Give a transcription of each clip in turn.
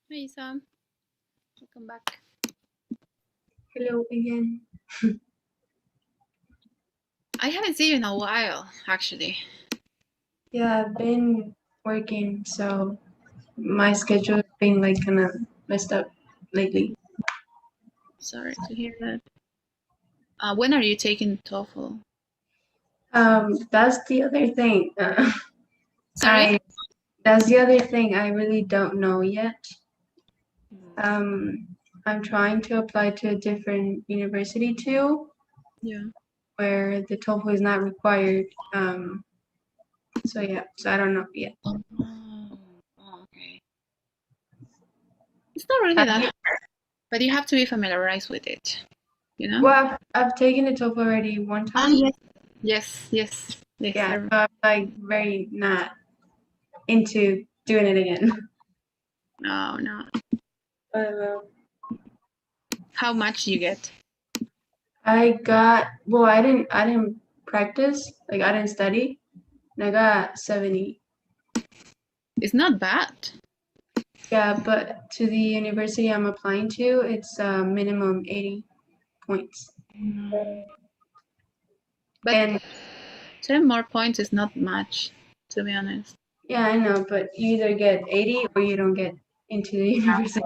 Hey Sam, welcome back. Hello again. I haven't seen you in a while, actually. Yeah, I've been working, so my schedule's been like kind of messed up lately. Sorry to hear that. When are you taking TOEFL? That's the other thing. Sorry? I that's the other thing. I really don't know yet. Mm. Um, I'm trying to apply to a different university too, Yeah. where the TOEFL is not required. So yeah, so I don't know yet. Oh, okay. It's not really Have that you? hard, but you have to be familiarized with it, you know? Well, I've taken the TOEFL already one Ah, time. yes. Yes, yes, yes. Yeah, so I'm like very not into doing it again. No, no. Uh, How much you get? I didn't practice, like I didn't study, and I got 70. It's not bad. Yeah, but to the university I'm applying to, it's minimum 80 points. Mm. But And 10 more points is not much, to be honest. yeah, I know, but you either get 80 or you don't get into the university.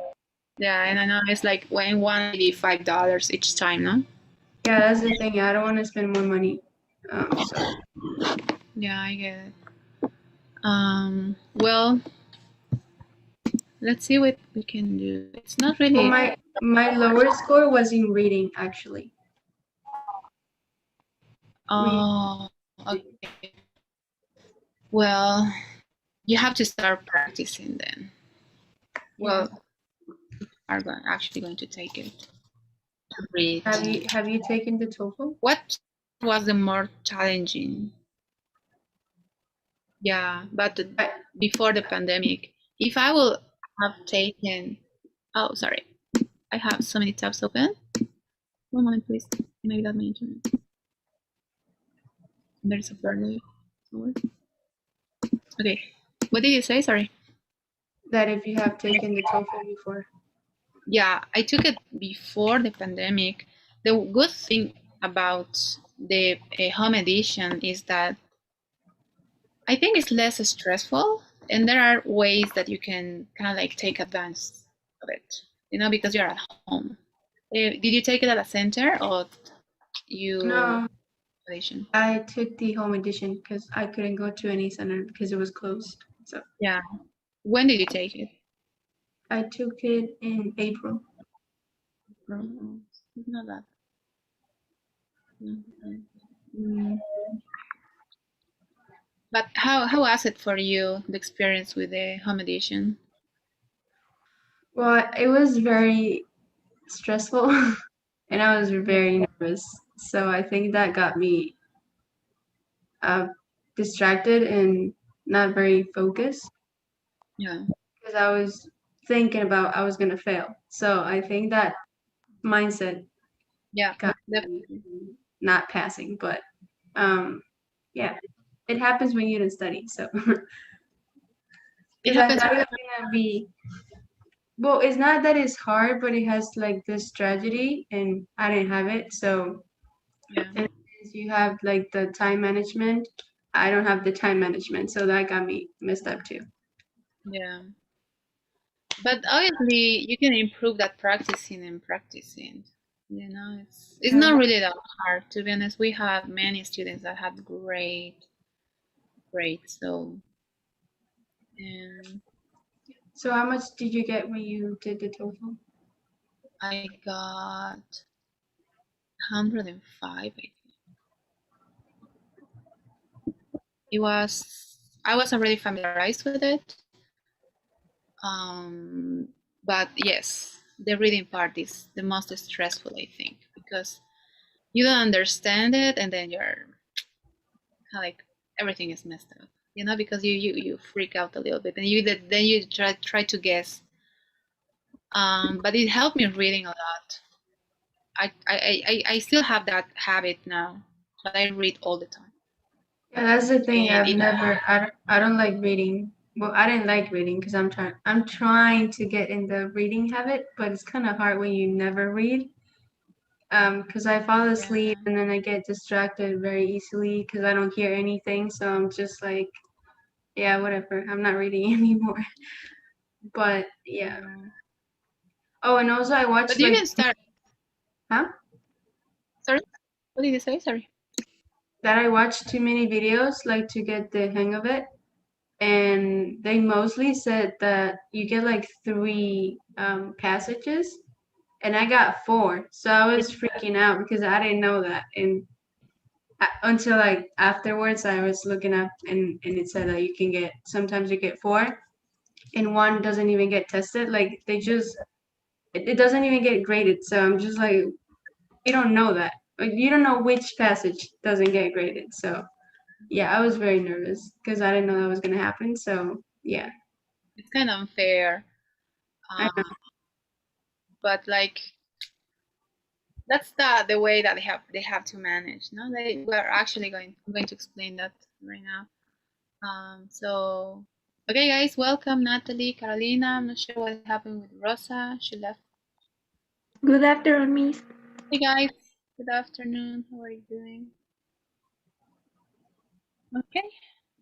Yeah, and I know it's like when $185 each time, no? Yeah, that's the thing. I don't want to spend more money. So Yeah, I get it. Well, let's see what we can do. It's not well, really. my lower score was in reading actually. Reading. Oh, okay. Well, you have to start practicing then. Yeah. Well, actually going to take it to read. Have you taken the TOEFL? What was the more challenging? Yeah, but I, before the pandemic, if I will have taken. Oh, sorry. I have so many tabs open. One moment, please. Maybe that my internet. There's a birthday somewhere. Okay. What did you say? Sorry. that if you have taken the TOEFL before. Yeah, I took it before the pandemic. The good thing about the home edition is that I think it's less stressful, and there are ways that you can kind of like take advantage of it, because you're at home. Did you take it at a center or you No, edition? I took the home edition because I couldn't go to any center because it was closed. So Yeah. When did you take it? I took it in April. It's not that. Mm. But how was it for you, the experience with the home edition? Well, it was very stressful and I was very nervous. So I think that got me uh, distracted and not very focused Yeah, because I was thinking about I was going to fail. So I think that mindset yeah, got me definitely. not passing. But um, yeah, it happens when you didn't study. So It because I happens. thought it was gonna be well, it's not that it's hard, but it has like this tragedy, and I didn't have it. So Yeah, and since you have like the time management, I don't have the time management, so that got me messed up too. yeah. But obviously, you can improve that practicing and practicing. It's Yeah. not really that hard. To be honest, we have many students that have great grades. So, and So how much did you get when you did the TOEFL? I got 105. I think it was. I was already familiarized with it. But yes, the reading part is the most stressful, I think, because you don't understand it, and then you're kind of like everything is messed up, because you freak out a little bit, and then you try to guess. But it helped me reading a lot. I still have that habit now, but I read all the time, Yeah, that's the thing. and I don't like reading. well, I didn't like reading because I'm trying to get in the reading habit, but it's kind of hard when you never read. Because I fall asleep Yeah. and then I get distracted very easily because I don't hear anything. So I'm just like, yeah, whatever. I'm not reading anymore. But yeah. Yeah. Oh, and also I But watched you like, can start. huh? Sorry, what did you say? Sorry. That I watched too many videos like to get the hang of it. And they mostly said that you get like three passages, and I got four. So I was freaking out because I didn't know that. And until like afterwards, I was looking up and it said that you can get sometimes you get four, and one doesn't even get tested. Like they just it doesn't even get graded. So I'm just like, you don't know that. Like, you don't know which passage doesn't get graded. So yeah, I was very nervous because I didn't know that was gonna happen. So yeah, It's kind of unfair, I know. but like that's the way that they have to manage. No, we're actually I'm going to explain that right now. So okay, guys, welcome Natalie, Carolina. I'm not sure what happened with Rosa. She left. Good afternoon, Miss. Hey guys, good afternoon. How are you doing? Okay,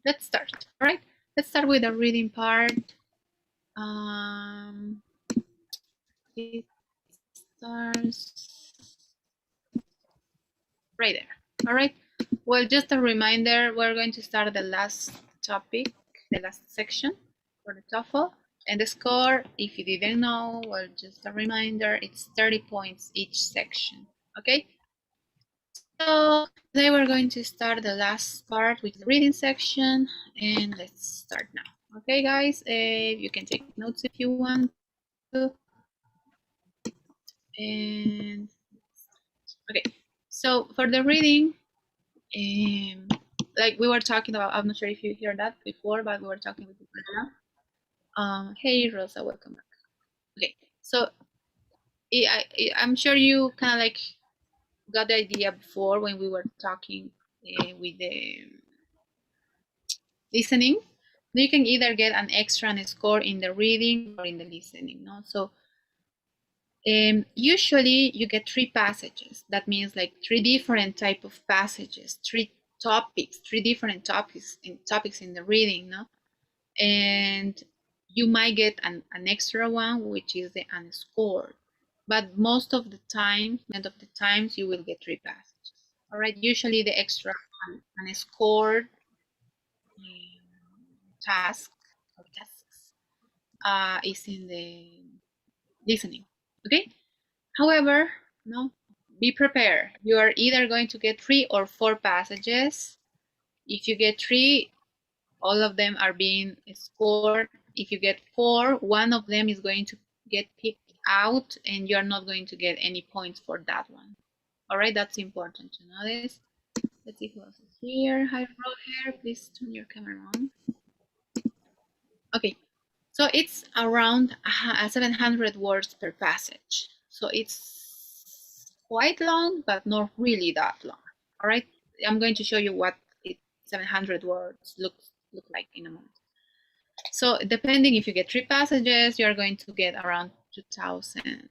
let's start. All right, let's start with the reading part. It starts right there. All right. Well, just a reminder, we're going to start the last topic, the last section for the TOEFL. And the score, if you didn't know, well, just a reminder, it's 30 points each section. Okay. So today we're going to start the last part with the reading section, and let's start now. Okay, guys, you can take notes if you want to. And okay, so for the reading, like we were talking about, I'm not sure if you heard that before, but we were talking with Rosa. Hey Rosa, welcome back. Okay, so I'm sure you kind of like got the idea before when we were talking with the listening. You can either get an extra score in the reading or in the listening. No, so usually you get three passages. That means like three different type of passages, three different topics in the reading. No, and you might get an extra one, which is the unscored. But most of the times, you will get three passages. All right. Usually, the extra unscored task or tasks is in the listening. Okay. However, no, be prepared. You are either going to get 3 or 4 passages. If you get 3, all of them are being scored. If you get 4, one of them is going to get picked out and you're not going to get any points for that one. All right, that's important to know this. Let's see who else is here. Hi, Roger. Please turn your camera on. Okay, so it's around 700 words per passage. So it's quite long, but not really that long. All right, I'm going to show you what 700 words look like in a moment. So depending if you get 3 passages, you're going to get around 2,000.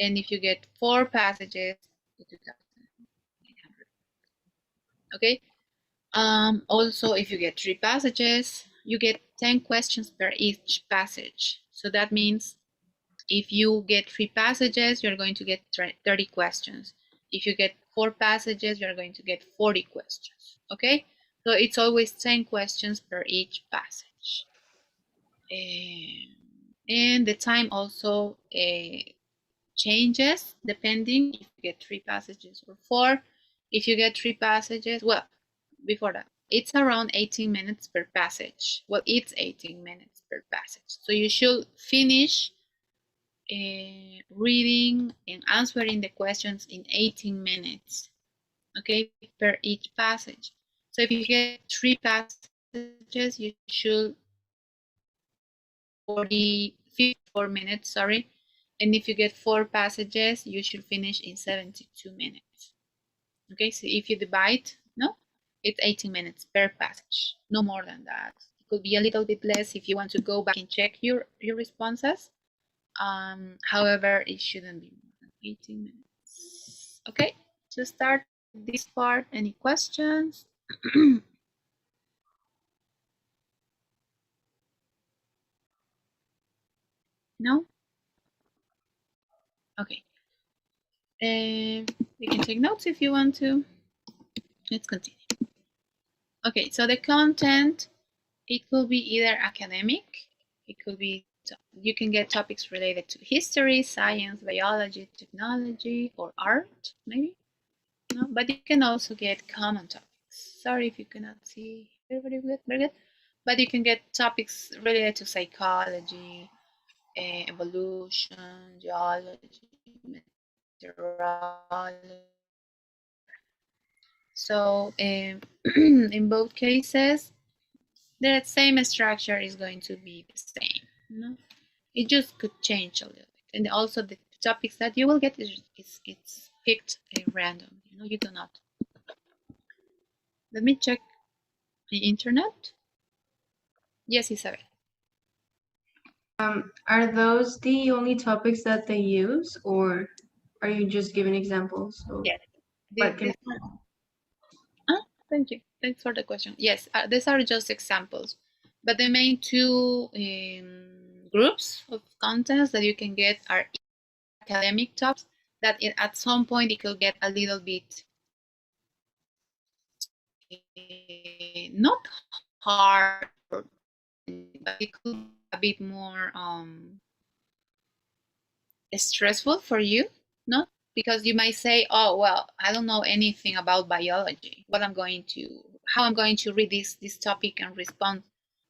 And if you get 4 passages, 2,800. Okay. Also, if you get 3 passages, you get 10 questions per each passage. So that means if you get 3 passages, you're going to get 30 questions. If you get 4 passages, you're going to get 40 questions. Okay? So it's always 10 questions per each passage. And the time also changes depending if you get 3 passages or 4. If you get 3 passages, well, before that, it's around 18 minutes per passage. Well, it's 18 minutes per passage. So you should finish reading and answering the questions in 18 minutes, okay, per each passage. So if you get 3 passages, you should 54 minutes, sorry. And if you get 4 passages, you should finish in 72 minutes. Okay, so if you divide, no, it's 18 minutes per passage, no more than that. It could be a little bit less if you want to go back and check your responses. However, it shouldn't be more than 18 minutes. Okay, to start this part, any questions? No? Okay. You can take notes if you want to. Let's continue. Okay, so the content, it could be either academic, it could be, you can get topics related to history, science, biology, technology, or art, maybe. No, but you can also get common topics. Sorry if you cannot see very good, very good. But you can get topics related to psychology, evolution, geology, meteorology. So in both cases, the same structure is going to be the same. No? It just could change a little bit. And also the topics that you will get it's picked randomly. You do not. Let me check the internet. Yes, Isabel. Are those the only topics that they use, or are you just giving examples? Yes. Thank you. Thanks for the question. Yes, these are just examples. But the main two groups of contents that you can get are academic topics that at some point it could get a little bit not hard, but it could be a bit more stressful for you, no? Because you might say, oh, well, I don't know anything about biology. How I'm going to read this topic and respond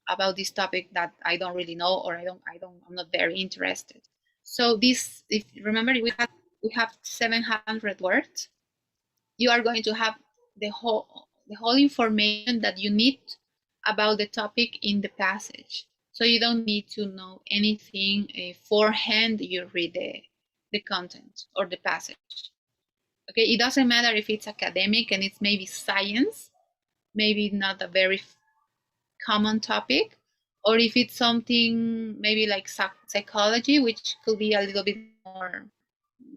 about this topic that I don't really know, or I'm not very interested. So this, if remember, we have 700 words. You are going to have the whole information that you need about the topic in the passage. So you don't need to know anything forehand. You read the content or the passage. Okay, it doesn't matter if it's academic and it's maybe science, maybe not a very common topic, or if it's something maybe like psychology, which could be a little bit more,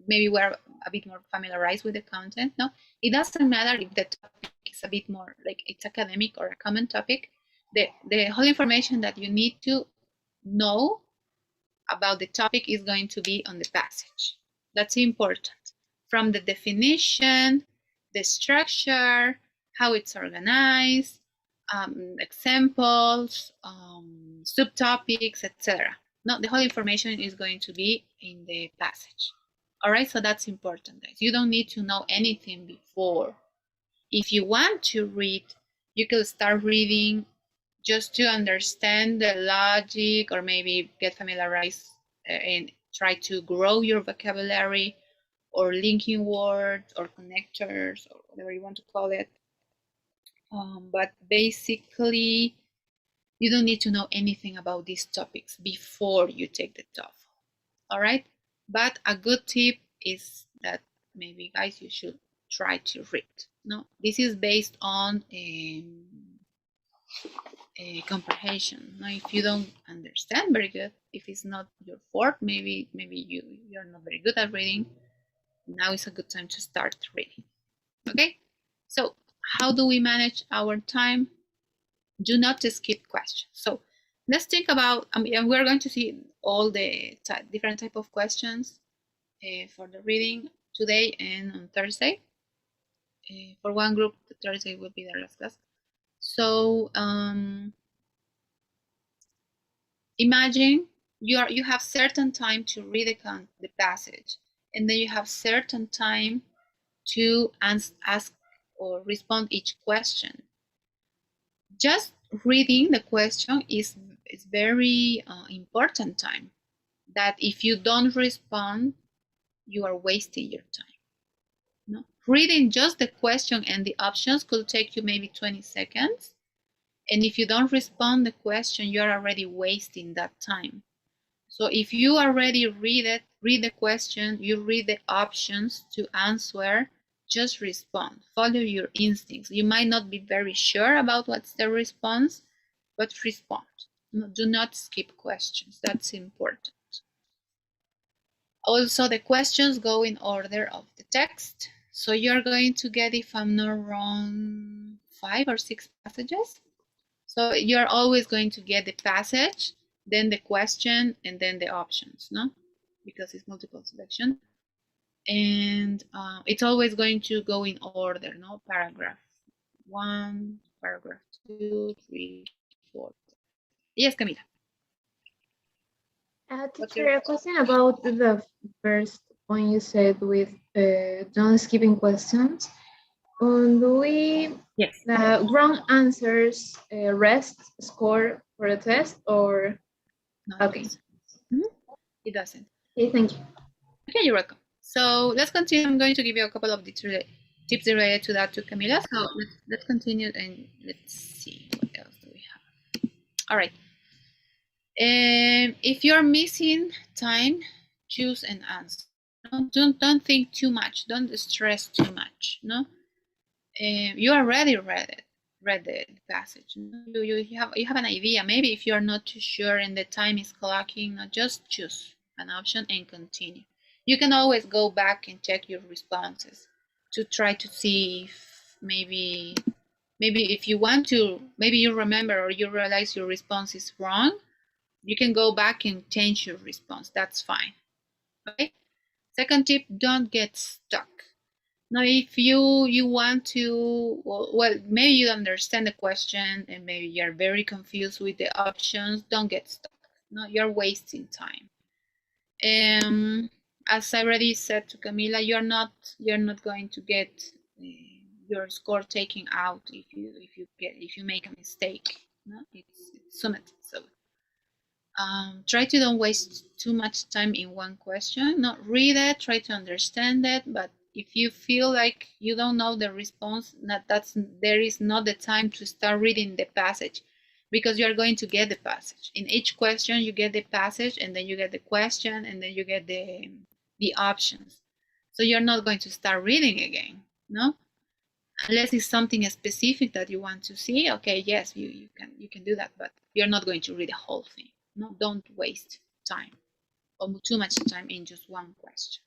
maybe we're a bit more familiarized with the content. No, it doesn't matter if the topic is a bit more like it's academic or a common topic. The whole information that you need to know about the topic is going to be on the passage. That's important. From the definition, the structure, how it's organized, examples, subtopics, etc. No, the whole information is going to be in the passage. All right, so that's important, guys. You don't need to know anything before. If you want to read, you can start reading just to understand the logic, or maybe get familiarized and try to grow your vocabulary, or linking words or connectors, or whatever you want to call it. But basically, you don't need to know anything about these topics before you take the TOEFL. All right, but a good tip is that maybe, guys, you should try to read. No, this is based on a comprehension. Now, if you don't understand very good, if it's not your forte, maybe you're not very good at reading, now is a good time to start reading. Okay, so how do we manage our time? Do not skip questions. So let's think about, we're going to see all the different type of questions for the reading today and on Thursday. For one group, Thursday will be the last class. So imagine you have certain time to read the passage, and then you have certain time to ask or respond each question. Just reading the question is very important time, that if you don't respond, you are wasting your time. No? Reading just the question and the options could take you maybe 20 seconds. And if you don't respond the question, you're already wasting that time. So if you already read the question, you read the options to answer, just respond. Follow your instincts. You might not be very sure about what's the response, but respond. No, do not skip questions. That's important. Also, the questions go in order of the text. So you're going to get, if I'm not wrong, 5 or 6 passages. So you're always going to get the passage, then the question, and then the options, no? Because it's multiple selection. And it's always going to go in order, no? Paragraph 1, paragraph 2, 3, 4. Yes, Camila. Teacher, a question about the first point you said with don't skipping questions. Do we Yes. wrong answers rest score for the test or? No, Okay. It doesn't. Okay, thank you. Okay, you're welcome. So let's continue. I'm going to give you a couple of tips related to that to Camila. So let's continue and let's see what else do we have. All right. If you're missing time, choose an answer. No, don't think too much. Don't stress too much. No, you already read the passage. You have an idea. Maybe if you are not too sure and the time is clocking, just choose an option and continue. You can always go back and check your responses to try to see if maybe if you want to, maybe you remember or you realize your response is wrong. You can go back and change your response. That's fine. Okay. Second tip: don't get stuck. Now, if you want to, well, maybe you understand the question and maybe you're very confused with the options, don't get stuck. No, you're wasting time. As I already said to Camila, you're not going to get your score taken out if you make a mistake. No, it's summative. So try to don't waste too much time in one question. Not read it, try to understand it, but if you feel like you don't know the response, there is not the time to start reading the passage, because you are going to get the passage. In each question, you get the passage, and then you get the question, and then you get the options. So you're not going to start reading again, no? Unless it's something specific that you want to see. Okay, yes, you can do that, but you're not going to read the whole thing. No, don't waste time or too much time in just one question.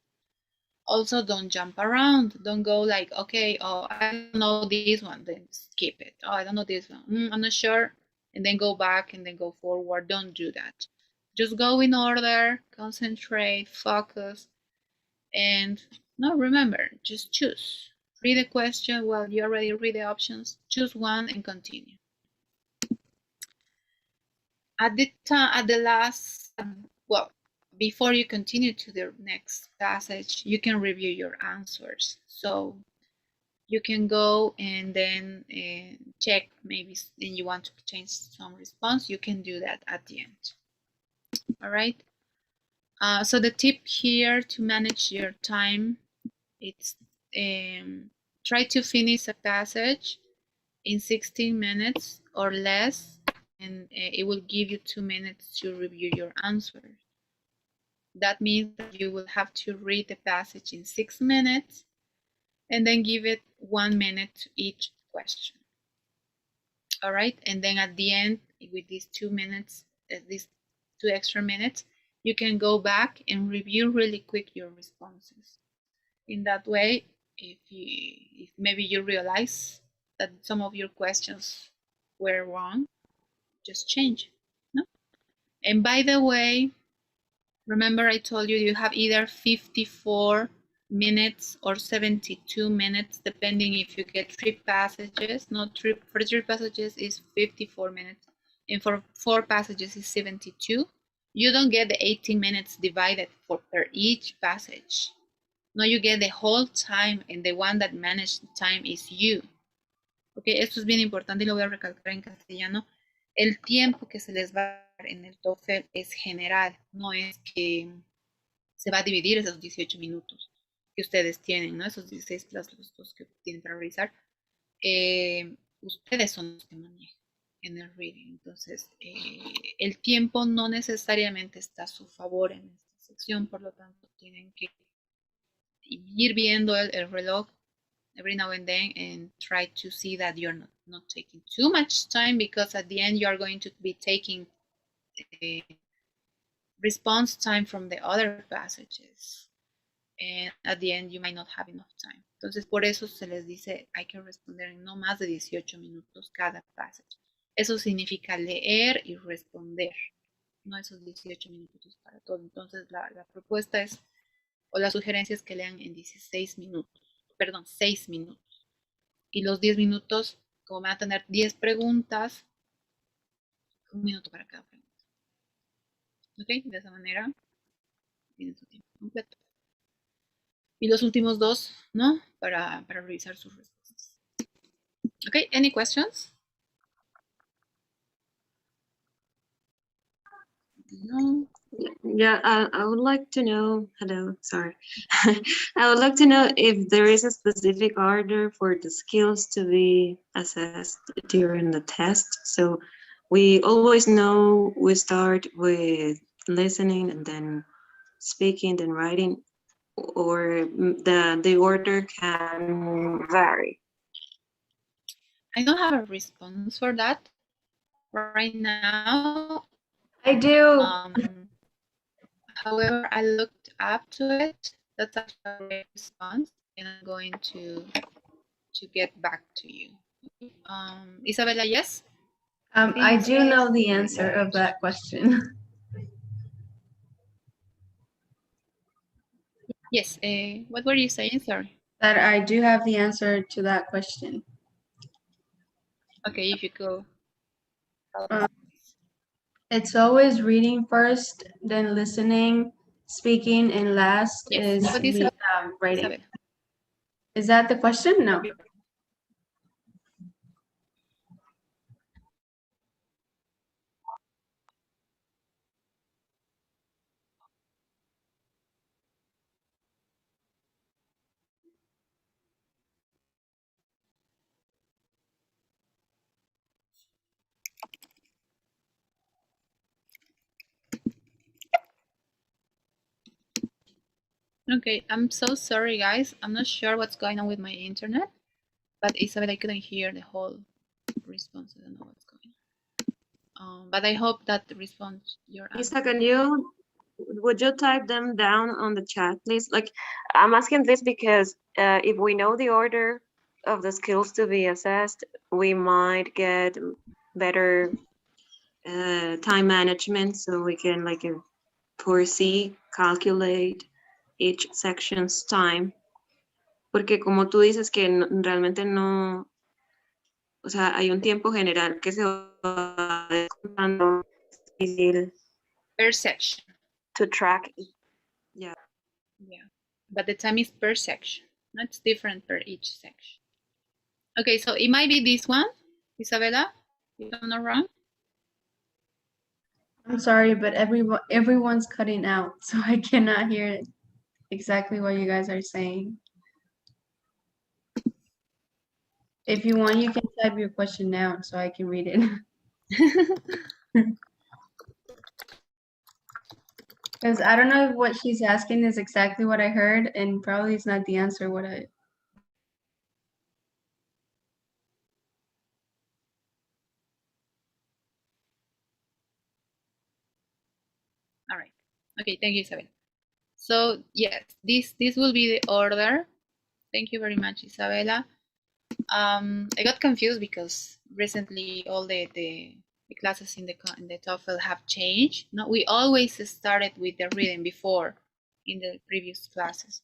Also, don't jump around. Don't go like, okay, oh, I don't know this one, then skip it. Oh, I don't know this one. I'm not sure. And then go back and then go forward. Don't do that. Just go in order, concentrate, focus. And no, remember, just choose. Read the question. Well, you already read the options. Choose one and continue. At the last, well, before you continue to the next passage, you can review your answers. So you can go and then check, maybe then you want to change some response, you can do that at the end. All right. So the tip here to manage your time, it's try to finish a passage in 16 minutes or less, and it will give you 2 minutes to review your answers. That means that you will have to read the passage in 6 minutes and then give it 1 minute to each question. All right, and then at the end, with these 2 minutes, these 2 extra minutes, you can go back and review really quick your responses. In that way, if maybe you realize that some of your questions were wrong, just change. No? And by the way, remember I told you you have either 54 minutes or 72 minutes, depending if you get 3 passages. For 3 passages is 54 minutes, and for 4 passages is 72. You don't get the 18 minutes divided per each passage. No, you get the whole time, and the one that managed the time is you. Okay, esto es bien importante y lo voy a recalcar en castellano. El tiempo que se les va a dar en el TOEFL es general, no es que se va a dividir esos 18 minutos que ustedes tienen, ¿no? Esos 16 plus los 2 que tienen para revisar. Ustedes son los que manejan en el reading. Entonces, el tiempo no necesariamente está a su favor en esta sección, por lo tanto, tienen que ir viendo el reloj every now and then, and try to see that you're not taking too much time, because at the end you are going to be taking response time from the other passages, and at the end you might not have enough time. Entonces, por eso se les dice hay que responder en no más de 18 minutos cada passage. Eso significa leer y responder, no esos 18 minutos para todo. Entonces, la propuesta es, o la sugerencia es que lean en 16 minutos, perdón, 6 minutos. Y los 10 minutos, como van a tener 10 preguntas, 1 minuto para cada pregunta. ¿Ok? De esa manera tienen su tiempo completo. Y los últimos 2, ¿no? Para revisar sus respuestas. ¿Ok? Any questions? No. Yeah, I would like to know, hello, sorry. I would like to know if there is a specific order for the skills to be assessed during the test. So we always know we start with listening and then speaking, then writing, or the order can vary. I don't have a response for that right now. I do. However, I looked up to it. That's actually a great response, and I'm going to get back to you. Isabella, yes? I do know the answer of that question. Yes. What were you saying? Sorry. That I do have the answer to that question. Okay, if you go. It's always reading first, then listening, speaking, and last Yes. is What is the writing. Isabel? Is that the question? No. Okay, I'm so sorry, guys. I'm not sure what's going on with my internet, but Isabel, I couldn't hear the whole response. I don't know what's going on. But I hope that responds your answer. Isa, would you type them down on the chat, please? Like, I'm asking this because if we know the order of the skills to be assessed, we might get better time management, so we can like foresee, calculate each section's time. Porque como tú dices que realmente no, o sea, hay un tiempo general que se va descontando, es difícil Per section. to track. Yeah. But the time is per section. That's different per each section. Okay, so it might be this one, Isabella, if I'm not wrong. I'm sorry, but everyone's cutting out, so I cannot hear exactly what you guys are saying. If you want, you can type your question down so I can read it. Because I don't know if what she's asking is exactly what I heard, and probably it's not the answer what I. All right. Okay, thank you, Isabel. So yes, this will be the order. Thank you very much, Isabella. I got confused because recently all the classes in the TOEFL have changed. No, we always started with the reading before in the previous classes.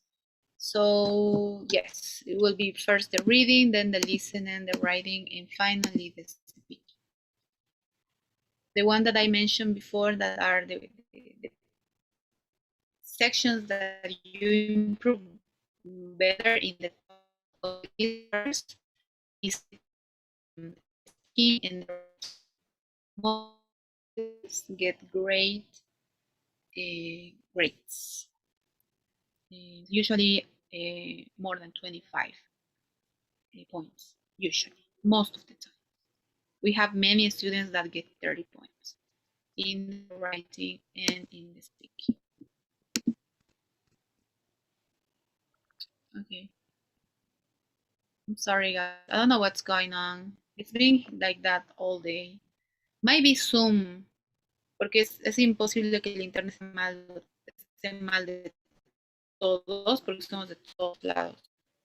So yes, it will be first the reading, then the listening, the writing, and finally the speaking. The one that I mentioned before that are the sections that you improve better in the first is in get great grades. Usually more than 25 points, usually, most of the time. We have many students that get 30 points in the writing and in the speaking. Okay. I'm sorry, guys. I don't know what's going on. It's been like that all day. Maybe Zoom, porque es imposible que el internet esté mal de todos, porque somos de todos lados.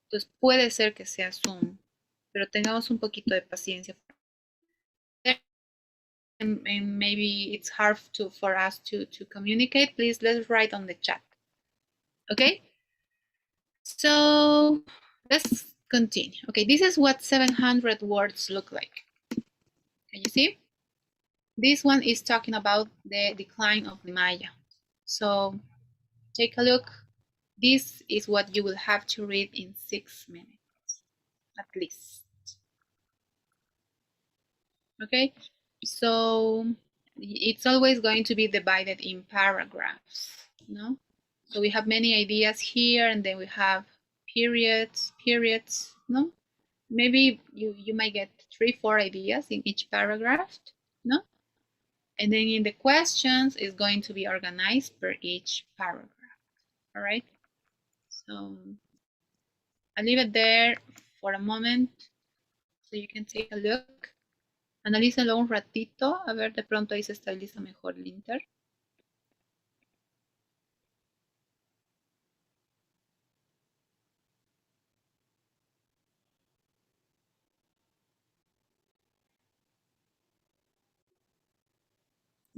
Entonces puede ser que sea Zoom, pero tengamos un poquito de paciencia. And maybe it's hard for us to communicate. Please, let's write on the chat. Okay? So let's continue. Okay, this is what 700 words look like. Can you see? This one is talking about the decline of the Maya. So take a look. This is what you will have to read in 6 minutes, at least. Okay, so it's always going to be divided in paragraphs, no? So we have many ideas here, and then we have periods, no? Maybe you might get 3-4 ideas in each paragraph, no? And then in the questions, it's going to be organized per each paragraph, all right? So I'll leave it there for a moment so you can take a look. Analízalo un ratito, a ver, de pronto ahí se estabiliza mejor el Inter.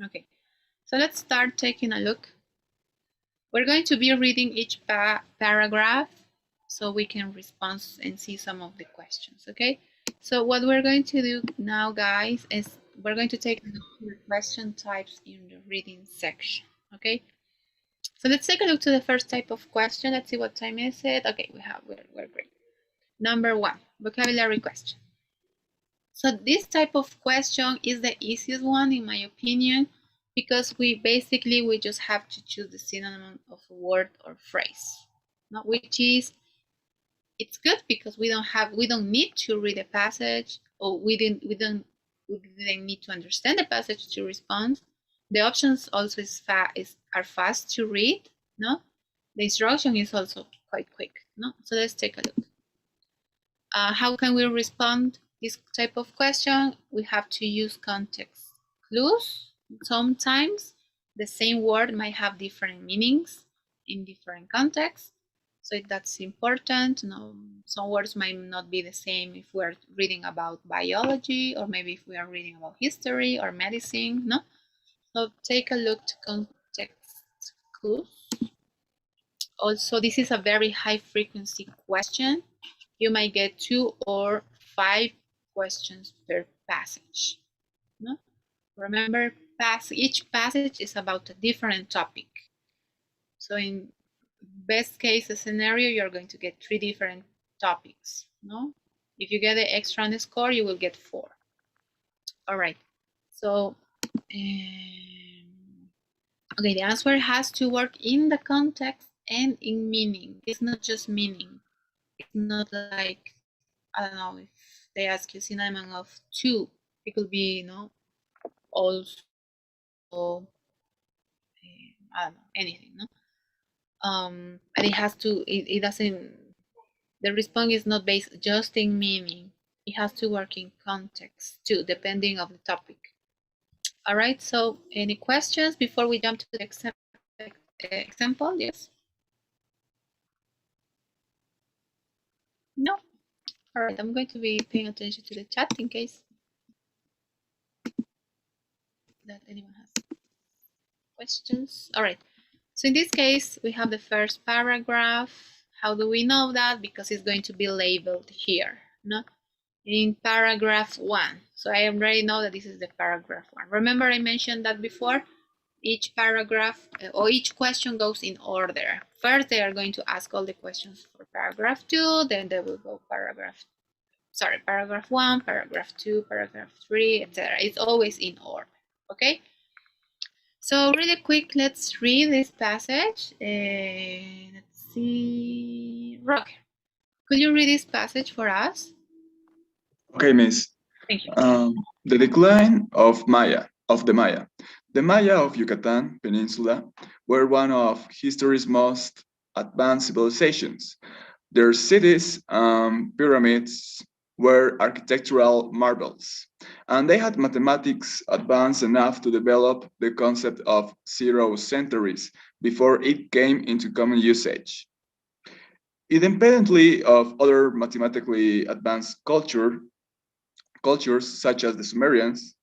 Okay, so let's start taking a look. We're going to be reading each paragraph so we can respond and see some of the questions, okay? So what we're going to do now, guys, is we're going to take the question types in the reading section, okay? So let's take a look to the first type of question. Let's see what time is it. Okay, we're great. Number 1, vocabulary question. So this type of question is the easiest one, in my opinion, because we just have to choose the synonym of a word or phrase, which is, it's good because we don't need to read a passage, or we didn't need to understand the passage to respond. The options also are fast to read, no? The instruction is also quite quick, no? So let's take a look. How can we respond this type of question? We have to use context clues. Sometimes the same word might have different meanings in different contexts, so that's important. Some words might not be the same if we're reading about biology, or maybe if we are reading about history or medicine, no? So take a look to context clues. Also, this is a very high frequency question. You might get 2 or 5 questions per passage, no? Remember, each passage is about a different topic. So in best case scenario, you're going to get 3 different topics, no? If you get the extra on the score, you will get 4. All right, so okay, the answer has to work in the context and in meaning. It's not just meaning. It's not like, I don't know, if they ask you synonym of 2, it could be, also, I don't know, anything, no? But it has to, it doesn't, the response is not based just in meaning. It has to work in context too, depending on the topic. All right, so any questions before we jump to the example? Yes? No? All right, I'm going to be paying attention to the chat in case that anyone has questions. All right, so in this case, we have the first paragraph. How do we know that? Because it's going to be labeled here, no? In paragraph 1. So I already know that this is the paragraph 1. Remember I mentioned that before? Each paragraph or each question goes in order. First, they are going to ask all the questions for paragraph 2, then they will go paragraph 1, paragraph 2, paragraph 3, etc. It's always in order, okay? So really quick, let's read this passage. Let's see, Roque, could you read this passage for us? Okay, Miss. Thank you. The decline of the Maya. The Maya of Yucatan Peninsula were one of history's most advanced civilizations. Their cities and pyramids were architectural marvels, and they had mathematics advanced enough to develop the concept of 0 centuries before it came into common usage. Independently of other mathematically advanced cultures such as the Sumerians,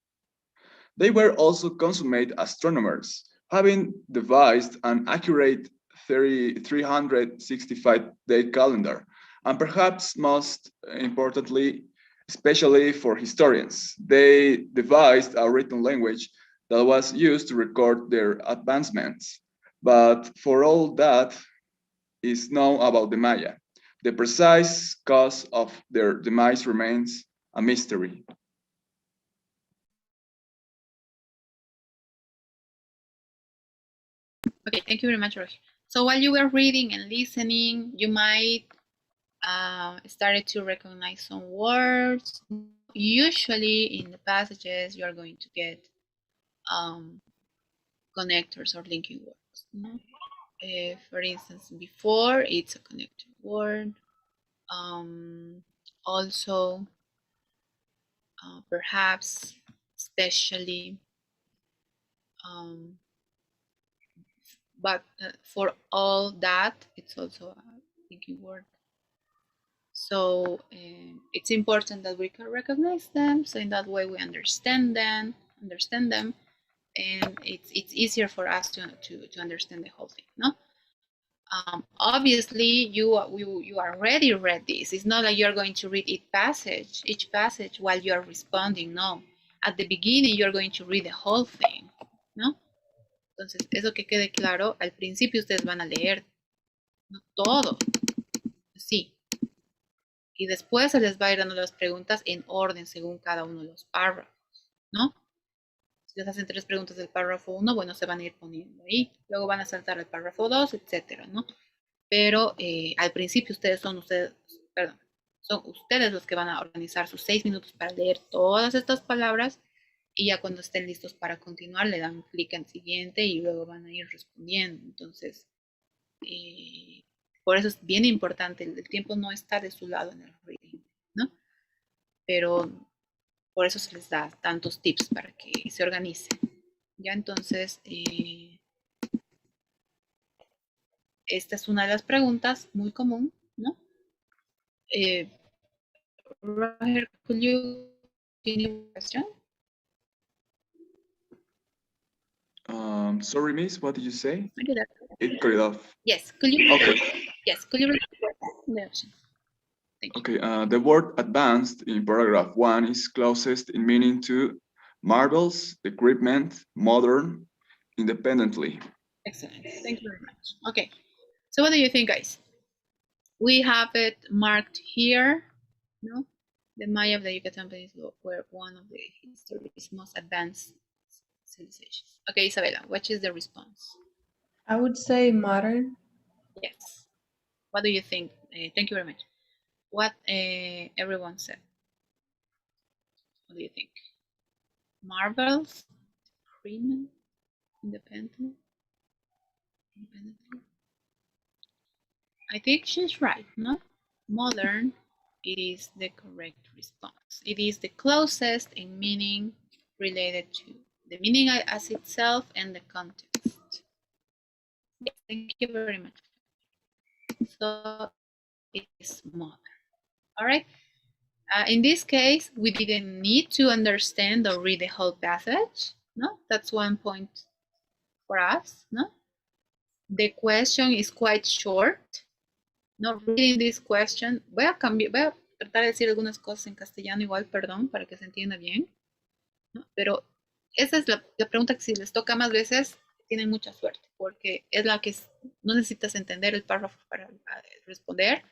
they were also consummate astronomers, having devised an accurate 365-day calendar, and perhaps most importantly, especially for historians, they devised a written language that was used to record their advancements. But for all that is known about the Maya, the precise cause of their demise remains a mystery. Okay, thank you very much, Roger. So while you were reading and listening, you might started to recognize some words. Usually in the passages, you are going to get connectors or linking words. No? For instance, before, it's a connector word. Also, perhaps, especially, but for all that, it's also a linking word. So it's important that we can recognize them. So in that way, we understand them, and it's easier for us to understand the whole thing. No. Obviously, you already read this. It's not like you're going to read each passage while you're responding. No, at the beginning you're going to read the whole thing, ¿no? Entonces, eso que quede claro, al principio ustedes van a leer, no todo, sí, y después se les va a ir dando las preguntas en orden según cada uno de los párrafos, ¿no? Si les hacen 3 preguntas del párrafo 1, bueno, se van a ir poniendo ahí, luego van a saltar al párrafo 2, etcétera, ¿no? Pero al principio son ustedes los que van a organizar sus 6 minutos para leer todas estas palabras, y ya cuando estén listos para continuar le dan clic en siguiente y luego van a ir respondiendo. Entonces, por eso es bien importante, el tiempo no está de su lado en el reading, ¿no? Pero por eso se les da tantos tips para que se organicen. Ya entonces, esta es una de las preguntas muy común, ¿no? Roger, could you continue the question? Sorry, miss, what did you say? I do that. It cut it off. Yes, could you? Okay. Yes, could you repeat the option? Thank you. Okay, the word advanced in paragraph 1 is closest in meaning to marvels, equipment, modern, independently. Excellent. Thank you very much. Okay, so what do you think, guys? We have it marked here, no? The Maya of the Yucatan Peninsula were one of the history's most advanced civilizations. Okay, Isabella, what is the response? I would say modern. Yes. What do you think? Thank you very much. What everyone said. What do you think? Marvels, Freeman, independently. I think she's right, no? Modern, it is the correct response. It is the closest in meaning related to the meaning as itself and the context. Yes, thank you very much. So it is modern. All right. In this case, we didn't need to understand or read the whole passage. No, that's one point for us. No, the question is quite short. No, reading this question, voy a tratar de decir algunas cosas en castellano igual, perdón, para que se entienda bien. ¿No? Pero esa es la pregunta que si les toca más veces, tienen mucha suerte, porque es la que no necesitas entender el párrafo para responder.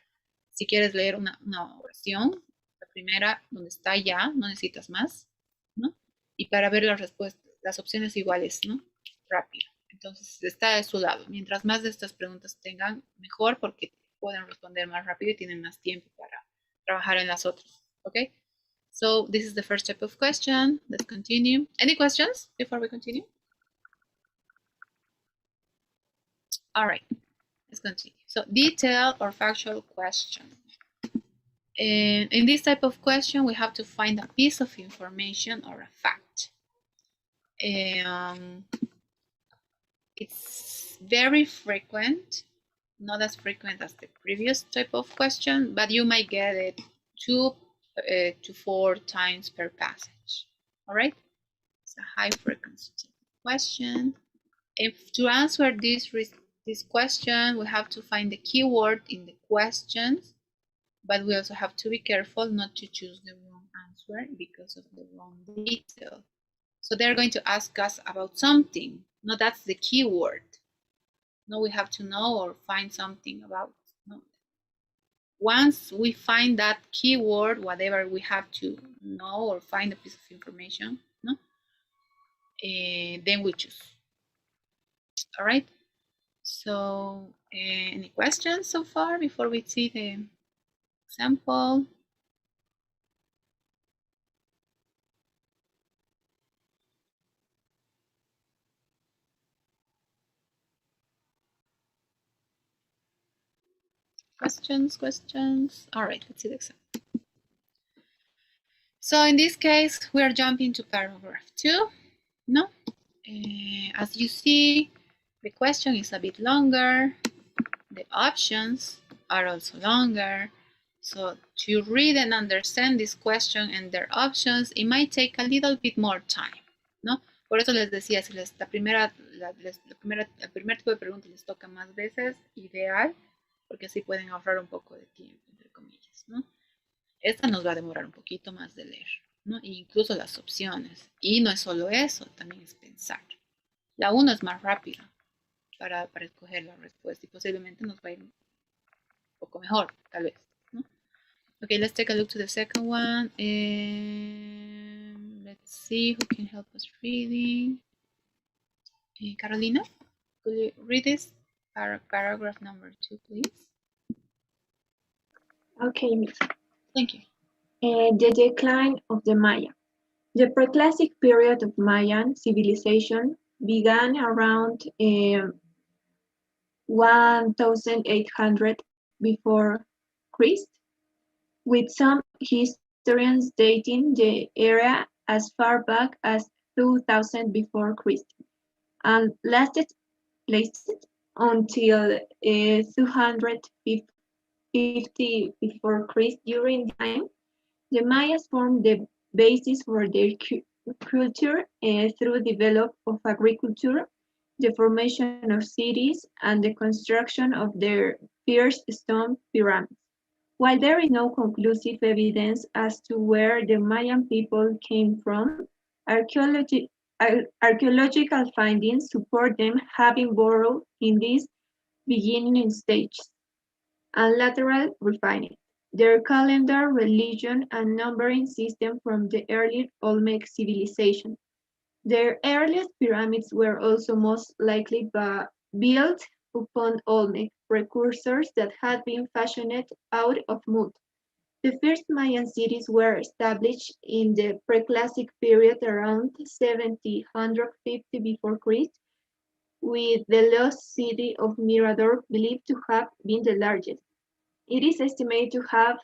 Si quieres leer una oración, la primera, donde está ya, no necesitas más, ¿no? Y para ver las respuestas, las opciones iguales, ¿no? Rápido. Entonces, está de su lado. Mientras más de estas preguntas tengan, mejor, porque pueden responder más rápido y tienen más tiempo para trabajar en las otras. Okay? So, this is the first type of question. Let's continue. Any questions before we continue? All right. Let's continue. So detailed or factual question. And in this type of question, we have to find a piece of information or a fact. It's very frequent, not as frequent as the previous type of question, but you might get it 2 to 4 times per passage. All right, it's a high frequency question. If to answer this question, we have to find the keyword in the questions, but we also have to be careful not to choose the wrong answer because of the wrong detail. So they're going to ask us about something. No, that's the keyword. No, we have to know or find something about. No. Once we find that keyword, whatever we have to know or find a piece of information, no, then we choose. All right. So, any questions so far before we see the example? Questions? All right, let's see the example. So in this case, we are jumping to paragraph 2. No, as you see, the question is a bit longer. The options are also longer. So to read and understand this question and their options, it might take a little bit more time, ¿no? Por eso les decía, si el primer tipo de preguntas les toca más veces, ideal, porque así pueden ahorrar un poco de tiempo, entre comillas, ¿no? Esta nos va a demorar un poquito más de leer, ¿no? E incluso las opciones. Y no es solo eso, también es pensar. La 1 es más rápida para escoger la respuesta y posiblemente nos va a ir un poco mejor, tal vez, ¿no? Okay, let's take a look to the second one. Let's see who can help us reading. Carolina, could you read this paragraph number 2, please? Okay, Miss. Thank you. The decline of the Maya. The preclassic period of Mayan civilization began around 1800 before Christ, with some historians dating the era as far back as 2000 before Christ, and lasted until 250 before Christ. During the time, the Mayas formed the basis for their culture through development of agriculture, the formation of cities, and the construction of their first stone pyramids. While there is no conclusive evidence as to where the Mayan people came from, archaeological findings support them having burrowed in these beginning stages and lateral refining their calendar, religion, and numbering system from the early Olmec civilization. Their earliest pyramids were also most likely built upon Olmec precursors that had been fashioned out of mud. The first Mayan cities were established in the preclassic period around 750 before Christ, with the lost city of Mirador believed to have been the largest. It is estimated to have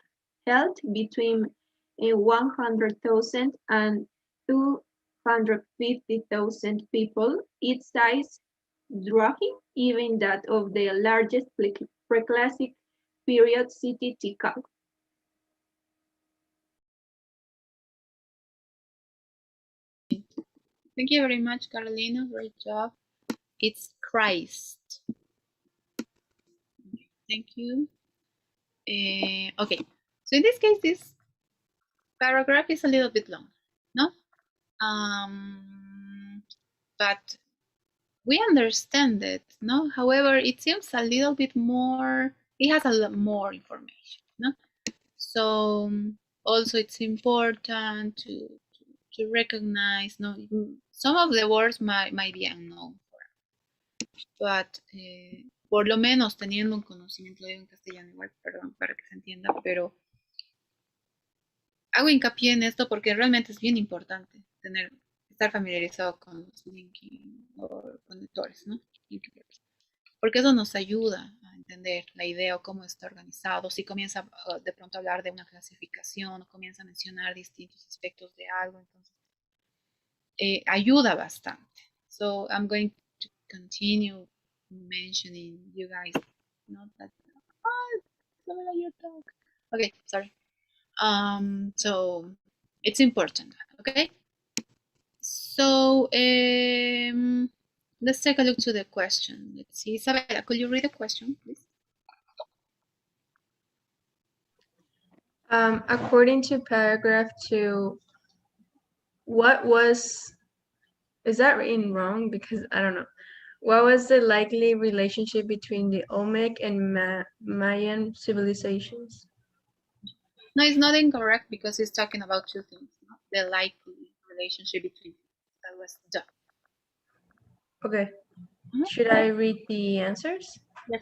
held between 100,000 and 250,000 people, its size dwarfing even that of the largest preclassic period city, Tikal. Thank you very much, Carolina. Great job. It's Christ. Thank you. Okay, so in this case, this paragraph is a little bit long, no? But we understand it, no? However, it seems a little bit more, it has a lot more information, no? So also it's important to recognize, no? Some of the words might be unknown for us, but por lo menos teniendo un conocimiento, en castellano igual, perdón, para que se entienda, pero hago hincapié en esto porque realmente es bien importante estar familiarizado con los linking o conectores, ¿no? Porque eso nos ayuda a entender la idea o cómo está organizado, si comienza de pronto a hablar de una clasificación o comienza a mencionar distintos aspectos de algo, entonces ayuda bastante. So I'm going to continue mentioning you guys, not that, your talk. Okay, sorry. So it's important, okay? So let's take a look to the question. Let's see, Isabella, could you read the question, please? According to paragraph 2, what was, is that written wrong? Because I don't know. What was the likely relationship between the Olmec and Mayan civilizations? No, it's not incorrect because it's talking about two things. No? The likely relationship between that was done. Okay. Mhm. Should I read the answers? Yes.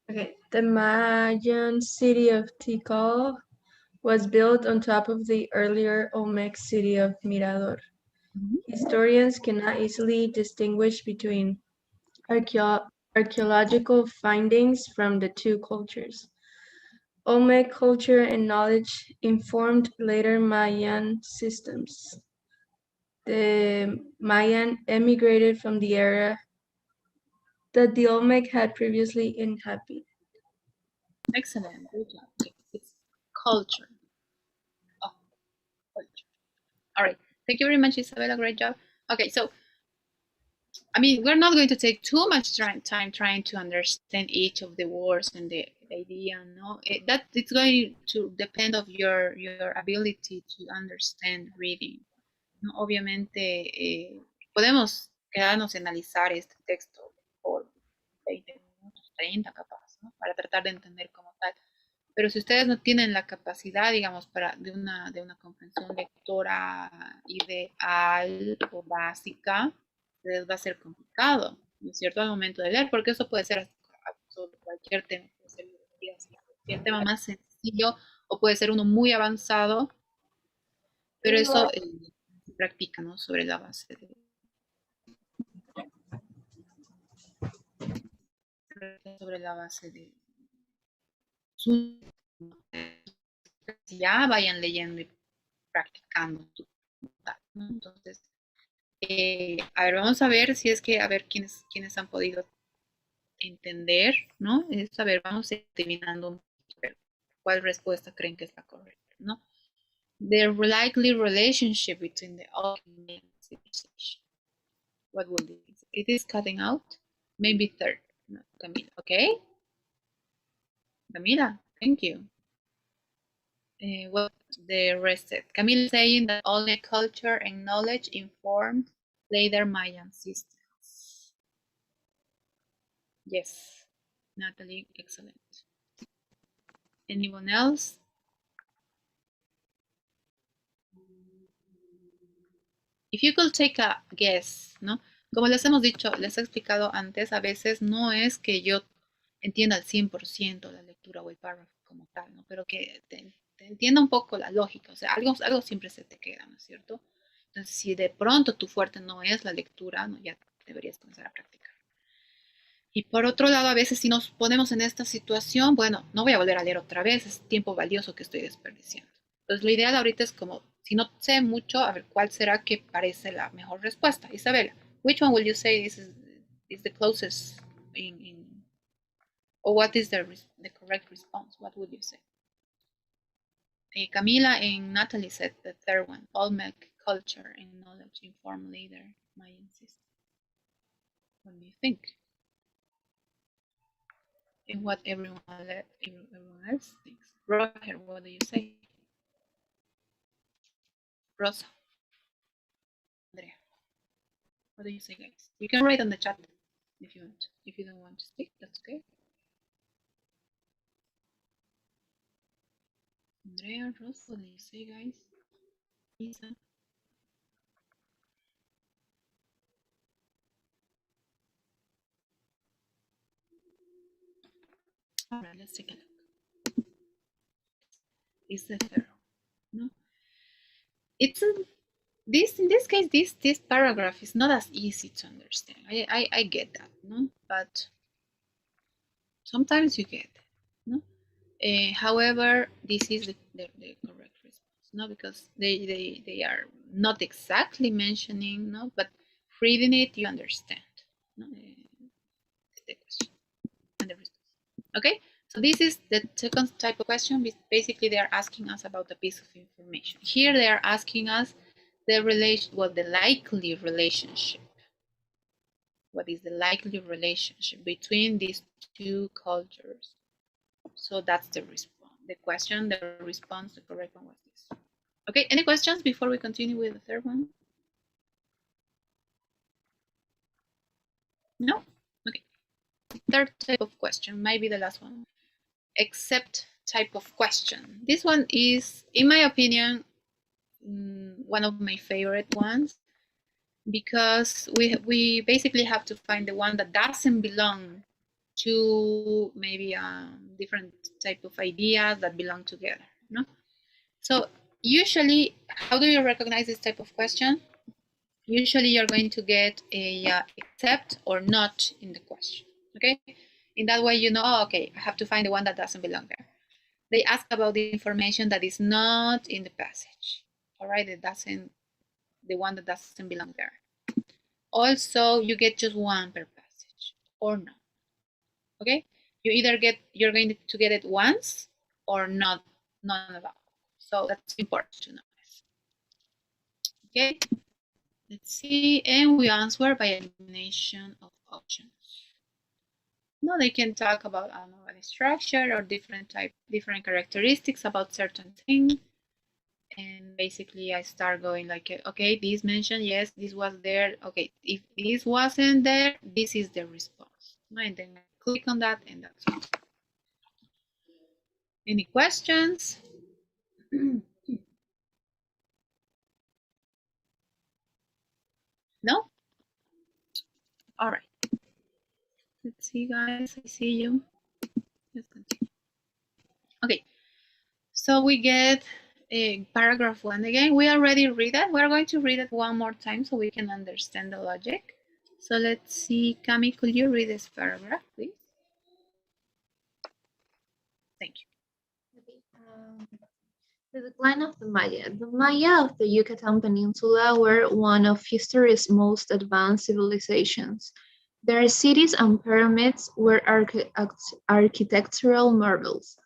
Okay. The Mayan city of Tikal was built on top of the earlier Olmec city of Mirador. Mhm. Historians cannot easily distinguish between archaeological findings from the two cultures. Olmec culture and knowledge informed later Mayan systems. The Mayan emigrated from the area that the Olmec had previously inhabited. Excellent, good job. Okay. It's culture. Oh, culture. All right. Thank you very much, Isabella. Great job. Okay, so I mean, we're not going to take too much time trying to understand each of the words and the idea. No, that it's going to depend of your ability to understand reading. ¿no? Obviamente, podemos quedarnos a analizar este texto por 20 minutos, 30 capaz, ¿no? Para tratar de entender como tal. Pero si ustedes no tienen la capacidad, digamos, de una comprensión lectora ideal o básica, les va a ser complicado, ¿no es cierto?, al momento de leer, porque eso puede ser sobre cualquier tema, puede ser cualquier tema más sencillo o puede ser uno muy avanzado, pero eso se practica, ¿no? Sobre la base de su, ya vayan leyendo y practicando, ¿no? Entonces, a ver, vamos a ver si es que, a ver quiénes han podido entender, ¿no? A ver, vamos terminando cuál respuesta creen que es la correcta, ¿no? The likely relationship between the Olmec and civilization. What would it be? It is cutting out. Maybe third. No, Camila, okay? Camila, thank you. What the rest said. Camila saying that Olmec culture and knowledge informed later Mayan systems. Yes, Natalie, excellent. Anyone else? If you could take a guess, ¿no? Como les hemos dicho, les he explicado antes, a veces no es que yo entienda al 100% la lectura o el párrafo como tal, ¿no? Pero que te entienda un poco la lógica, o sea, algo siempre se te queda, ¿no es cierto? Entonces, si de pronto tu fuerte no es la lectura, ¿no? Ya deberías comenzar a practicar. Y por otro lado, a veces si nos ponemos en esta situación, bueno, no voy a volver a leer otra vez, es tiempo valioso que estoy desperdiciando. Entonces, lo ideal ahorita es como, si no sé mucho, a ver cuál será que parece la mejor respuesta. Isabela, which one will you say is the closest or what is the correct response? What would you say? Camila and Natalie said the third one, Olmec culture and knowledge inform later Mayan system. What do you think? And what everyone else thinks. Roger, what do you say? Rosa, Andrea, what do you say, guys? You can write on the chat if you want. If you don't want to speak, that's okay. Andrea, Rosa, what do you say, guys? Isa. All right, let's take a look. It's the third, no? It's in this case, this paragraph is not as easy to understand. I get that, no? But Sometimes you get, no? However, this is the correct response, no? Because they are not exactly mentioning, no? But reading it, you understand, no? The question and the response. Okay, so this is the second type of question. Basically, they are asking us about a piece of information. Here, they are asking us the relation, well, the likely relationship. What is the likely relationship between these two cultures? So that's the response. The question, the response, the correct one was this. Okay, any questions before we continue with the third one? No? Okay. Third type of question, might be the last one. Except type of question. This one is, in my opinion, one of my favorite ones, because we basically have to find the one that doesn't belong to maybe different type of ideas that belong together, no? So usually, how do you recognize this type of question? Usually you're going to get a except or not in the question, okay? In that way, you know, oh, okay, I have to find the one that doesn't belong there. They ask about the information that is not in the passage, all right? The one that doesn't belong there. Also, you get just one per passage or not, okay? You're going to get it once or not, none at all. So that's important to know. Okay, let's see, and we answer by elimination of options. No, they can talk about, I don't know, a structure or different characteristics about certain thing. And basically I start going like, okay, this mentioned, yes, this was there. Okay, if this wasn't there, this is the response. And then I click on that and that's all. Any questions? No? All right. Let's see, guys. I see you. Let's continue. Okay. So we get paragraph 1 again. We already read it. We're going to read it one more time so we can understand the logic. So let's see, Cami, could you read this paragraph, please? Thank you. The decline of the Maya. The Maya of the Yucatan Peninsula were one of history's most advanced civilizations. Their cities and pyramids were architectural marvels,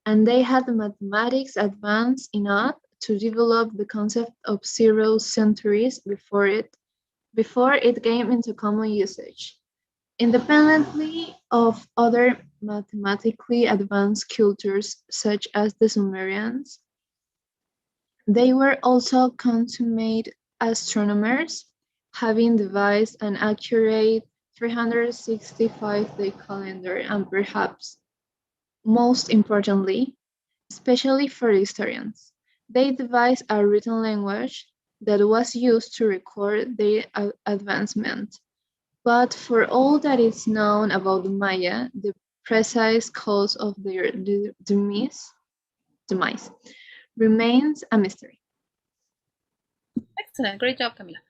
and they had mathematics advanced enough to develop the concept of 0 centuries before it came into common usage. Independently of other mathematically advanced cultures such as the Sumerians, they were also consummate astronomers, having devised an accurate 365-day calendar and perhaps most importantly, especially for historians, they devised a written language that was used to record their advancement. But for all that is known about the Maya, the precise cause of their demise remains a mystery. Excellent. Great job, Camila.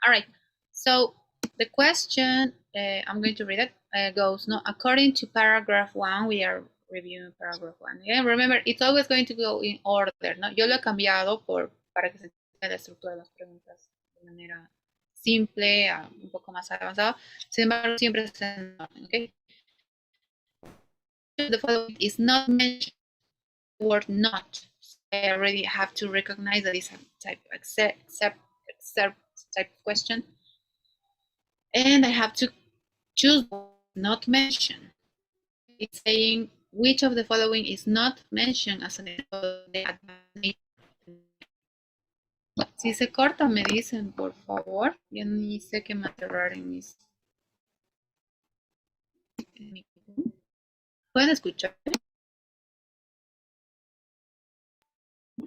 All right. So the question, I'm going to read it, goes, no, according to paragraph 1, we are reviewing paragraph 1. Yeah? Remember, it's always going to go in order, ¿no? Yo lo he cambiado para que se entienda la estructura de las preguntas de manera simple, un poco más avanzado. Sin embargo, siempre es en orden, okay? The following is not mentioned, the word not. I already have to recognize that it's a type except type of question. And I have to choose not mention. It's saying which of the following is not mentioned as an example of the advantage. Si se corta, me dicen, por favor. Yo ni sé qué más cerrar en mis. ¿Pueden escuchar?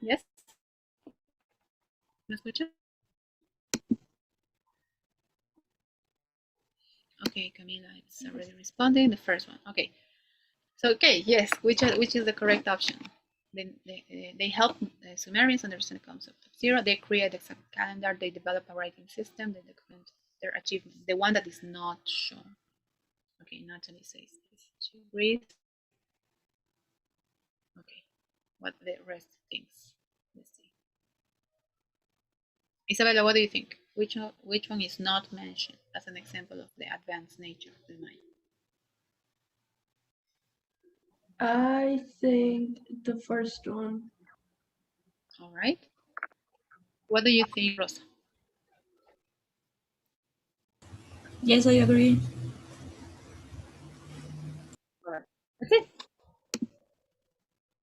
Yes. ¿Me escuchan? Okay, Camila, it's already responding. The first one. Okay. So, okay, yes, which is the correct option? They help the Sumerians understand the concept of 0. They create exact calendar. They develop a writing system. They document their achievement. The one that is not shown. Okay, Natalie says she agrees. Okay, what the rest thinks. Let's see. Isabella, what do you think? Which one is not mentioned as an example of the advanced nature of the mind? I think the first one. All right. What do you think, Rosa? Yes, I agree. That's it.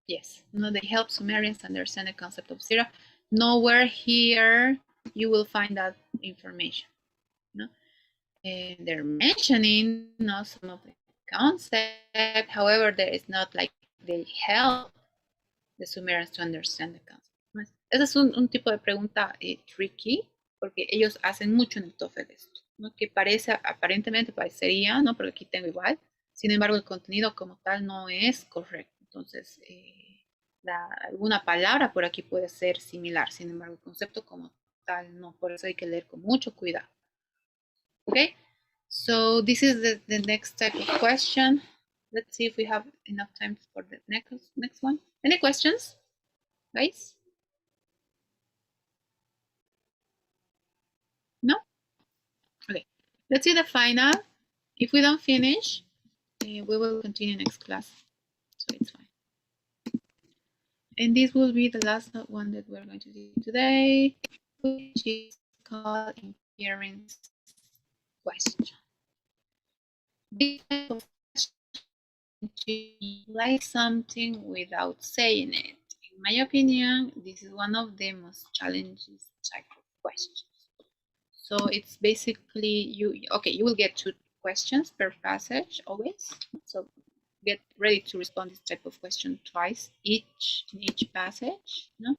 Yes. No, they help Sumerians understand the concept of Sira. Nowhere here you will find that information. No? And they're mentioning some of the concept. However, there is not like they help the Sumerians to understand the concept. Ese es un tipo de pregunta tricky, porque ellos hacen mucho en el TOEFL esto, ¿no? Que aparentemente parecería, ¿no? Porque aquí tengo igual, sin embargo el contenido como tal no es correcto. Entonces, alguna palabra por aquí puede ser similar, sin embargo el concepto como tal no, por eso hay que leer con mucho cuidado. Okay, so this is the next type of question. Let's see if we have enough time for the next one. Any questions, guys? No? Okay, let's see the final. If we don't finish, we will continue next class, so it's fine. And this will be the last one that we're going to do today, which is called inference question. This type of question like something without saying it. In my opinion, this is one of the most challenging type of questions. So it's basically you will get 2 questions per passage always. So get ready to respond this type of question twice in each passage. No?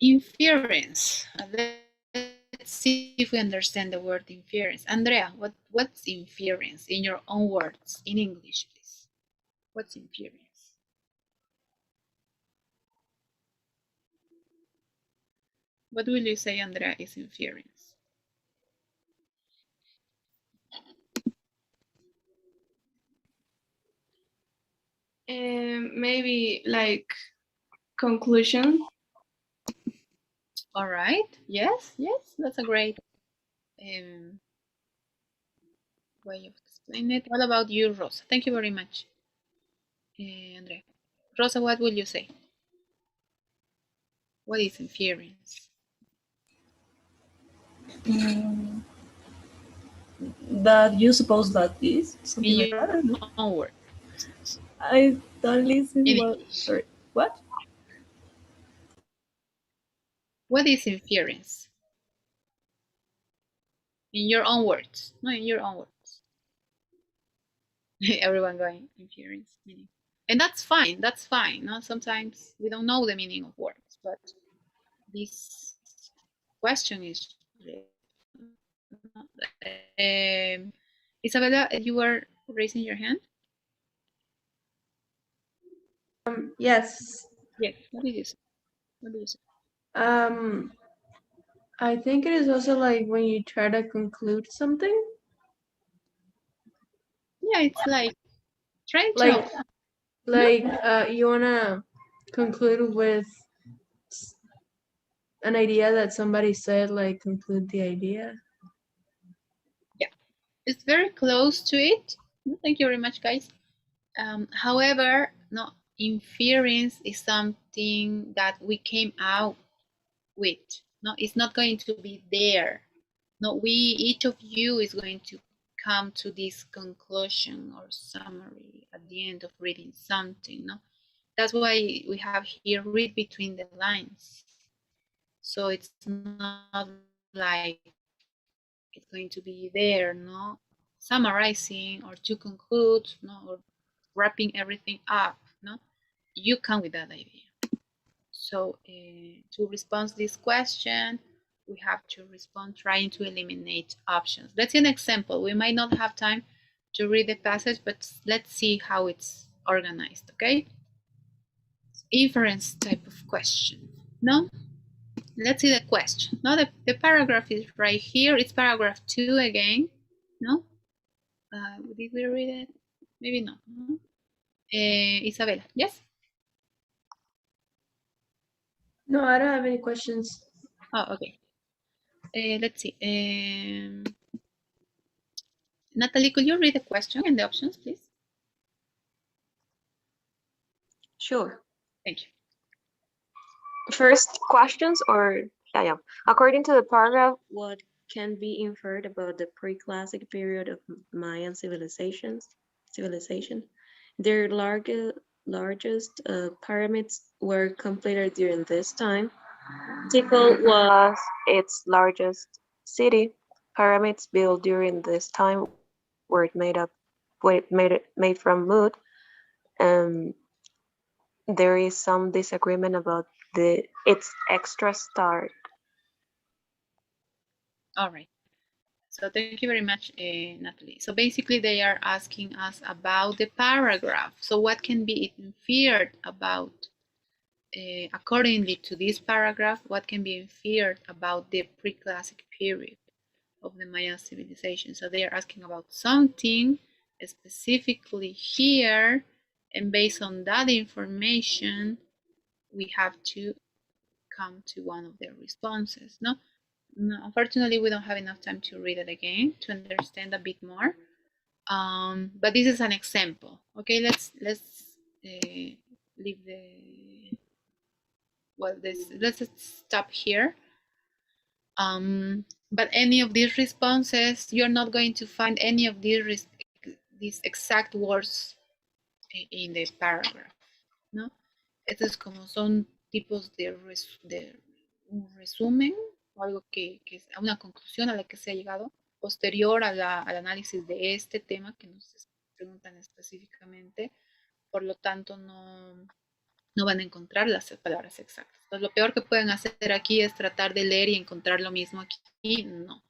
Inference. Let's see if we understand the word inference. Andrea, what's inference in your own words in English, please? What's inference? What will you say, Andrea, is inference? Maybe like conclusion. All right. Yes, that's a great way of explaining it. What about you, Rosa? Thank you very much, Andrea. Rosa, what will you say? What is inference? That you suppose that is something In like your that. own words. I don't listen. In Well, English. sorry. What? What is inference? In your own words. No, in your own words. Everyone going inference meaning. And that's fine. That's fine. No? Sometimes we don't know the meaning of words, but this question is Isabella, you were raising your hand? Yes. Yes. What did you say? What did you say? I think it is also like when you try to conclude something. Yeah, it's like trying to You wanna conclude with an idea that somebody said, like conclude the idea. yeah, it's very close to it. Thank you very much, guys. However, no, inference is something that we came out with. No, it's not going to be there. No, each of you is going to come to this conclusion or summary at the end of reading something. No, that's why we have here read between the lines. So it's not like it's going to be there, no, summarizing or to conclude, no, or wrapping everything up, no, you come with that idea. So to respond to this question, we have to respond trying to eliminate options. Let's see an example. We might not have time to read the passage, but let's see how it's organized, okay? Inference type of question, no? Let's see the question. Now the paragraph is right here. It's paragraph 2 again, no? Did we read it? Maybe no. No? Isabella, yes? No, I don't have any questions. Oh, okay. Let's see. Natalie, could you read the question and the options, please? Sure. Thank you. First, questions or yeah. According to the paragraph, what can be inferred about the pre-classic period of Mayan civilization? Their largest pyramids were completed during this time. Tikal was its largest city. Pyramids built during this time were made from wood. There is some disagreement about its extra start. All right. So thank you very much, Natalie. So basically they are asking us about the paragraph. So what can be inferred about, accordingly to this paragraph, what can be inferred about the pre-classic period of the Maya civilization? So they are asking about something specifically here, and based on that information, we have to come to one of their responses. No, unfortunately, we don't have enough time to read it again to understand a bit more. But this is an example. Okay, let's leave the let's stop here. But any of these responses, you're not going to find any of these exact words in the paragraph, ¿no? Estos como son tipos de un resumen o algo que es una conclusión a la que se ha llegado posterior al análisis de este tema que nos preguntan específicamente. Por lo tanto, no van a encontrar las palabras exactas. Entonces, lo peor que pueden hacer aquí es tratar de leer y encontrar lo mismo aquí. No.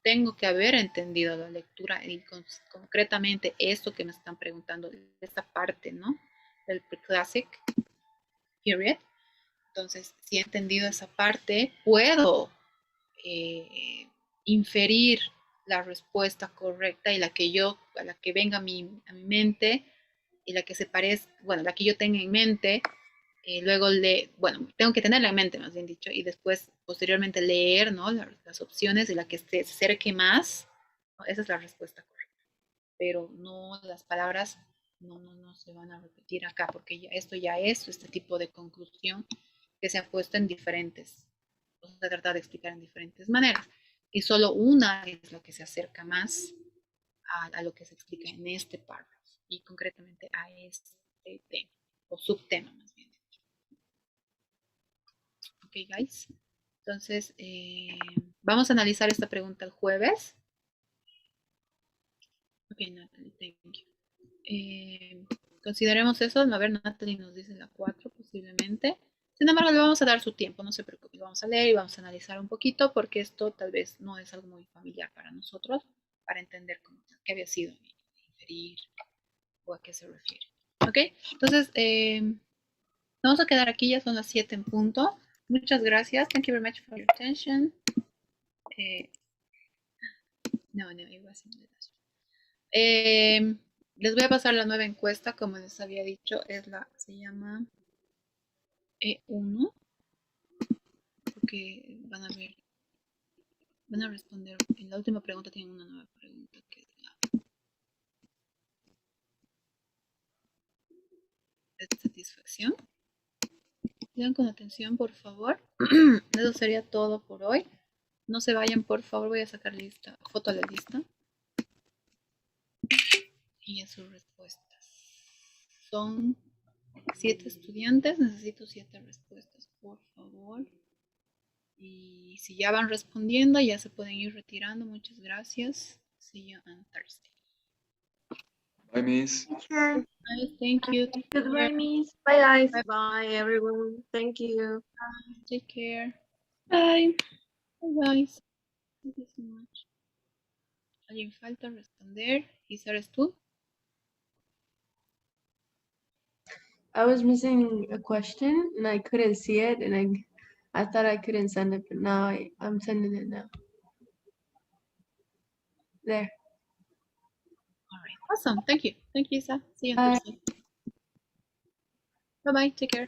Tengo que haber entendido la lectura y concretamente esto que me están preguntando, esta parte, ¿no? Del pre-classic period. Entonces, si he entendido esa parte, puedo inferir la respuesta correcta y la que venga a mi mente y la que se parezca, bueno, la que yo tenga en mente, luego tengo que tenerla en mente, más bien dicho, y después, posteriormente, leer, ¿no? Las opciones de la que se acerque más, ¿no? Esa es la respuesta correcta. Pero no, las palabras no se van a repetir acá, porque esto ya es este tipo de conclusión que se ha puesto en diferentes, vamos a tratar de explicar en diferentes maneras. Y solo una es la que se acerca más a lo que se explica en este párrafo, y concretamente a este tema, o subtema más bien. Ok, guys. Entonces, vamos a analizar esta pregunta el jueves. Ok, Natalie, thank you. Consideremos eso. A ver, Natalie nos dice la 4 posiblemente. Sin embargo, le vamos a dar su tiempo, no se preocupe. Vamos a leer y vamos a analizar un poquito porque esto tal vez no es algo muy familiar para nosotros, para entender qué había sido inferir o a qué se refiere. Ok, entonces vamos a quedar aquí, ya son las 7 en punto. Muchas gracias. Thank you very much for your attention. No, it wasn't the last. Les voy a pasar la nueva encuesta, como les había dicho, se llama E1, porque van a responder, en la última pregunta tienen una nueva pregunta, que es la de satisfacción. Lean con atención, por favor. Eso sería todo por hoy. No se vayan, por favor, voy a sacar foto a la lista. Y a sus respuestas. Son 7 estudiantes, necesito 7 respuestas, por favor. Y si ya van respondiendo, ya se pueden ir retirando. Muchas gracias. See you on Thursday. Bye, Miss. Sure. Thank you. Goodbye, Miss. Bye, guys. Bye, everyone. Thank you. Take care. Bye. Bye, guys. Thank you so much. ¿Alguien falta responder? ¿Isa eres tú? I was missing a question and I couldn't see it and I thought I couldn't send it, but now I'm sending it now. There. All Awesome. Thank you. Thank you, Isa. See you on Bye. Thursday. Bye-bye. Take care.